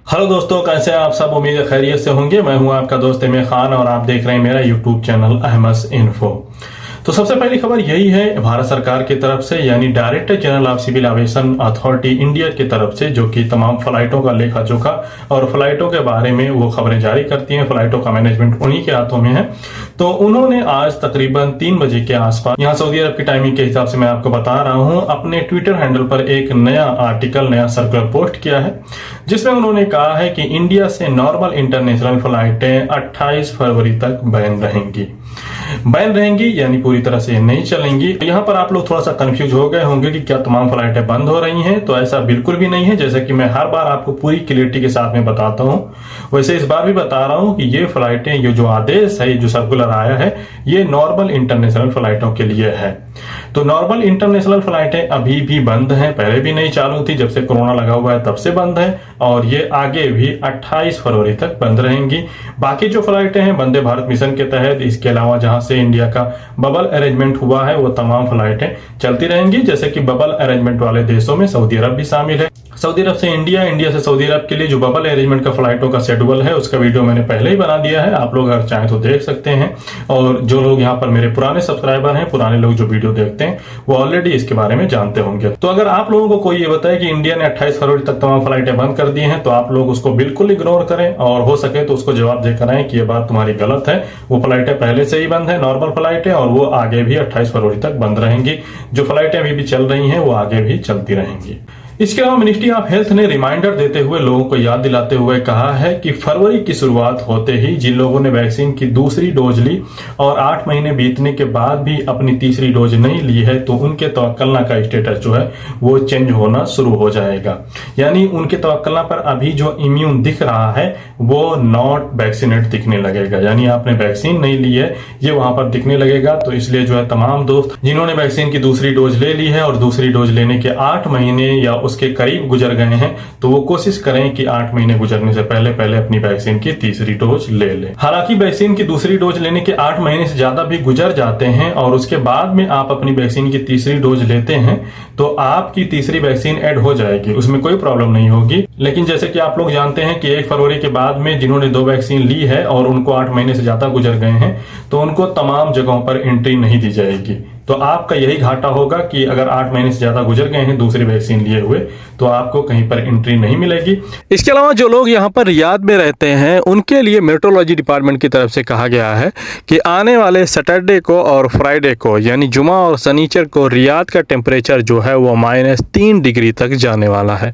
Hello दोस्तों, कैसे हैं आप सब। उम्मीद है खैरियत से होंगे। मैं हूं आपका दोस्त इमरान खान और आप देख रहे हैं मेरा यूट्यूब चैनल अहमस इन्फो। तो सबसे पहली खबर यही है भारत सरकार की तरफ से, यानी director general of civil aviation authority India की तरफ से, जो कि तमाम फ्लाइटों का लेखा जोखा और फ्लाइटों के बारे में वो खबरें जारी करती हैं। फ्लाइटों का मैनेजमेंट उन्हीं के हाथों में है। तो उन्होंने आज तकरीबन 3 बजे के आसपास, यहाँ सऊदी अरब की टाइमिंग के हिसाब से मैं आपको बता रहा हूँ, अपने ट्विटर हैंडल पर एक नया आर्टिकल, नया सर्कुलर पोस्ट किया है, जिसमें उन्होंने कहा है कि इंडिया से नॉर्मल इंटरनेशनल फ्लाइटें 28 फरवरी तक बैन रहेंगी, यानी पूरी तरह से नहीं चलेंगी। यहाँ पर आप लोग थोड़ा सा कंफ्यूज हो गए होंगे कि क्या तमाम फ्लाइटें बंद हो रही हैं। तो ऐसा बिल्कुल भी नहीं है। जैसे कि मैं हर बार आपको पूरी क्लियरिटी के साथ में बताता हूँ, वैसे इस बार भी बता रहा हूँ कि ये फ्लाइटें, ये जो आदेश है, ये जो सर्कुलर आया है, ये नॉर्मल इंटरनेशनल फ्लाइटों के लिए है। तो नॉर्मल इंटरनेशनल फ्लाइटें अभी भी बंद हैं, पहले भी नहीं चालू थी, जब से कोरोना लगा हुआ है तब से बंद है, और ये आगे भी 28 फरवरी तक बंद रहेंगी। बाकी जो फ्लाइटें हैं वंदे भारत मिशन के तहत, इसके अलावा जहां से इंडिया का बबल अरेंजमेंट हुआ है, वो तमाम फ्लाइटें चलती रहेंगी। जैसे कि बबल अरेंजमेंट वाले देशों में सऊदी अरब भी शामिल है। सऊदी अरब से इंडिया, इंडिया से सऊदी अरब के लिए जो बबल अरेंजमेंट का फ्लाइटों का शेड्यूल है, उसका वीडियो मैंने पहले ही बना दिया है, आप लोग अगर चाहें तो देख सकते हैं। और जो लोग यहाँ पर मेरे पुराने सब्सक्राइबर हैं, पुराने लोग जो वीडियो देखते हैं, वो ऑलरेडी इसके बारे में जानते होंगे। तो अगर आप लोगों को कोई ये बताए कि इंडिया ने 28 फरवरी तक तमाम फ्लाइटें बंद कर दी हैं, तो आप लोग उसको बिल्कुल इग्नोर करें, और हो सके तो उसको जवाब देकर आए कि ये बात तुम्हारी गलत है। वो फ्लाइटें पहले से ही बंद है, नॉर्मल फ्लाइटें, और वो आगे भी 28 फरवरी तक बंद रहेंगी। जो फ्लाइटें अभी भी चल रही हैं वो आगे भी चलती रहेंगी। इसके अलावा मिनिस्ट्री ऑफ हेल्थ ने रिमाइंडर देते हुए, लोगों को याद दिलाते हुए कहा है कि फरवरी की शुरुआत होते ही जिन लोगों ने वैक्सीन की दूसरी डोज ली और 8 महीने बीतने के बाद भी अपनी तीसरी डोज नहीं ली है, तो उनके तवक्कलना का स्टेटस जो है वो चेंज होना शुरू हो जाएगा। यानी उनके तवक्कलना पर अभी जो इम्यून दिख रहा है वो नॉट वैक्सीनेट दिखने लगेगा, यानी आपने वैक्सीन नहीं ली है ये वहां पर दिखने लगेगा। तो इसलिए जो है तमाम दोस्त जिन्होंने वैक्सीन की दूसरी डोज ले ली है और दूसरी डोज लेने के 8 महीने या उसके करीब गुजर गए हैं, तो वो कोशिश करें कि 8 महीने गुजरने से पहले पहले अपनी वैक्सीन की तीसरी डोज ले लें। हालांकि वैक्सीन की दूसरी डोज लेने के 8 महीने से ज्यादा भी गुजर जाते हैं और उसके बाद में आप अपनी वैक्सीन की तीसरी डोज लेते हैं, तो आपकी तीसरी वैक्सीन ऐड हो जाएगी, उसमें कोई प्रॉब्लम नहीं होगी। लेकिन जैसे कि आप लोग जानते हैं कि 1 फरवरी के बाद में जिन्होंने 2 वैक्सीन ली है और उनको 8 महीने से ज्यादा गुजर गए हैं, तो उनको तमाम जगहों पर एंट्री नहीं दी जाएगी। तो आपका यही घाटा होगा कि अगर 8 महीने से ज्यादा गुजर गए हैं दूसरी वैक्सीन लिए हुए, तो आपको कहीं पर एंट्री नहीं मिलेगी। इसके अलावा जो लोग यहाँ पर रियाद में रहते हैं, उनके लिए मेट्रोलॉजी डिपार्टमेंट की तरफ से कहा गया है कि आने वाले सैटरडे को और फ्राइडे को, यानी जुमा और शनिचर को, रियाद का टेम्परेचर जो है वो -3 डिग्री तक जाने वाला है।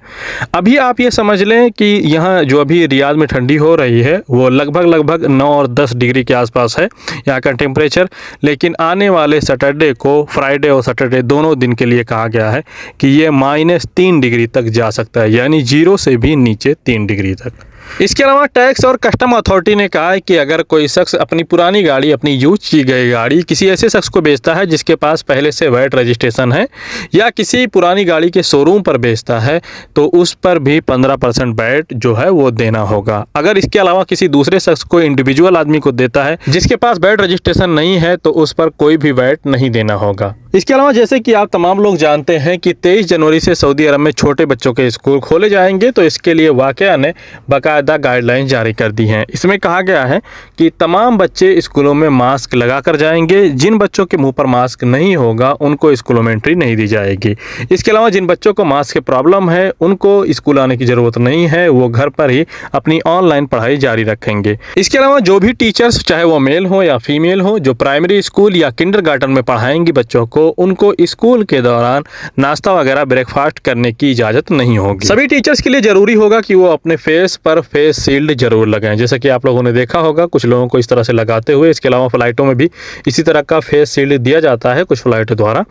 अभी आप ये समझ लें कि यहाँ जो अभी रियाद में ठंडी हो रही है वो लगभग 9 और 10 डिग्री के आसपास है यहाँ का टेम्परेचर। लेकिन आने वाले सैटरडे को, फ्राइडे और सैटरडे दोनों दिन के लिए कहा गया है कि ये -3 डिग्री तक जा सकता है, यानी 0 से भी नीचे 3 डिग्री तक। इसके अलावा टैक्स और कस्टम अथॉरिटी ने कहा है कि अगर कोई शख्स अपनी पुरानी गाड़ी, अपनी यूज की गई गाड़ी किसी ऐसे शख्स को बेचता है जिसके पास पहले से वैट रजिस्ट्रेशन है, या किसी पुरानी गाड़ी के शोरूम पर बेचता है, तो उस पर भी 15% वैट जो है वो देना होगा। अगर इसके अलावा किसी दूसरे शख्स को, इंडिविजुअल आदमी को देता है जिसके पास वैट रजिस्ट्रेशन नहीं है, तो उस पर कोई भी वैट नहीं देना होगा। इसके अलावा जैसे कि आप तमाम लोग जानते हैं कि 23 जनवरी से सऊदी अरब में छोटे बच्चों के स्कूल खोले जाएंगे, तो इसके लिए वाक़या ने बाकायदा गाइडलाइन जारी कर दी हैं। इसमें कहा गया है कि तमाम बच्चे स्कूलों में मास्क लगाकर जाएंगे। जिन बच्चों के मुंह पर मास्क नहीं होगा उनको स्कूलों में एंट्री नहीं दी जाएगी। इसके अलावा जिन बच्चों को मास्क की प्रॉब्लम है उनको स्कूल आने की ज़रूरत नहीं है, वो घर पर ही अपनी ऑनलाइन पढ़ाई जारी रखेंगे। इसके अलावा जो भी टीचर्स, चाहे वो मेल हो या फीमेल हो, जो प्राइमरी स्कूल या किंडरगार्टन में पढ़ाएंगी बच्चों को, उनको स्कूल के दौरान नाश्ता वगैरह, ब्रेकफास्ट करने की इजाज़त नहीं होगी। सभी टीचर्स के लिए ज़रूरी होगा कि वो अपने फेस पर फेस शील्ड जरूर लगाएं, जैसा कि आप लोगों ने देखा होगा कुछ लोगों को इस तरह से लगाते हुए। इसके अलावा फ्लाइटों में भी इसी तरह का फेस शील्ड दिया जाता है कुछ फ्लाइटों द्वारा।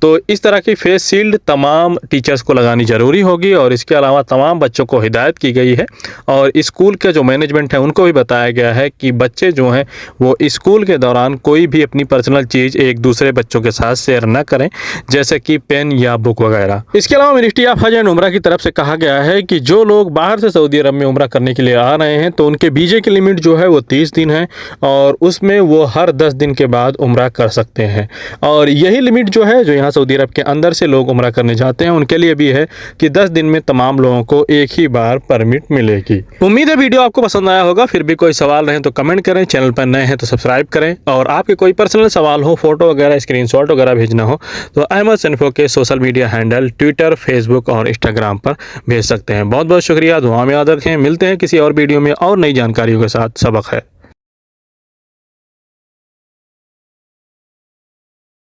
तो इस तरह की फेस शील्ड तमाम टीचर्स को लगानी ज़रूरी होगी। और इसके अलावा तमाम बच्चों को हिदायत की गई है और स्कूल के जो मैनेजमेंट है उनको भी बताया गया है कि बच्चे जो हैं वो स्कूल के दौरान कोई भी अपनी पर्सनल चीज़ एक दूसरे बच्चों के साथ शेयर शेयर न करें, जैसे कि पेन या बुक वगैरह। इसके अलावा मिनिस्ट्री ऑफ हज एंड उम्रा की तरफ से कहा गया है कि जो लोग बाहर से सऊदी अरब में उम्रा करने के लिए आ रहे हैं तो उनके वीजे की लिमिट जो है वो 30 दिन है और उसमें वो हर 10 दिन के बाद उम्रा कर सकते हैं। और यही लिमिट जो है जो यहाँ सऊदी अरब के अंदर से लोग उम्रा करने जाते हैं उनके लिए भी है कि 10 दिन में तमाम लोगों को एक ही बार परमिट मिलेगी। उम्मीद है वीडियो आपको पसंद आया होगा। फिर भी कोई सवाल रहे तो कमेंट करें, चैनल पर नए हैं तो सब्सक्राइब करें और आपके कोई पर्सनल सवाल हो, फोटो वगैरह, स्क्रीनशॉट वगैरह भेजना हो तो अहमद इन्फो के social media handle Twitter, Facebook और इंस्टाग्राम पर भेज सकते हैं। बहुत बहुत शुक्रिया, दुआ में याद रखें। मिलते हैं किसी और वीडियो में और नई जानकारियों के साथ। सबक है।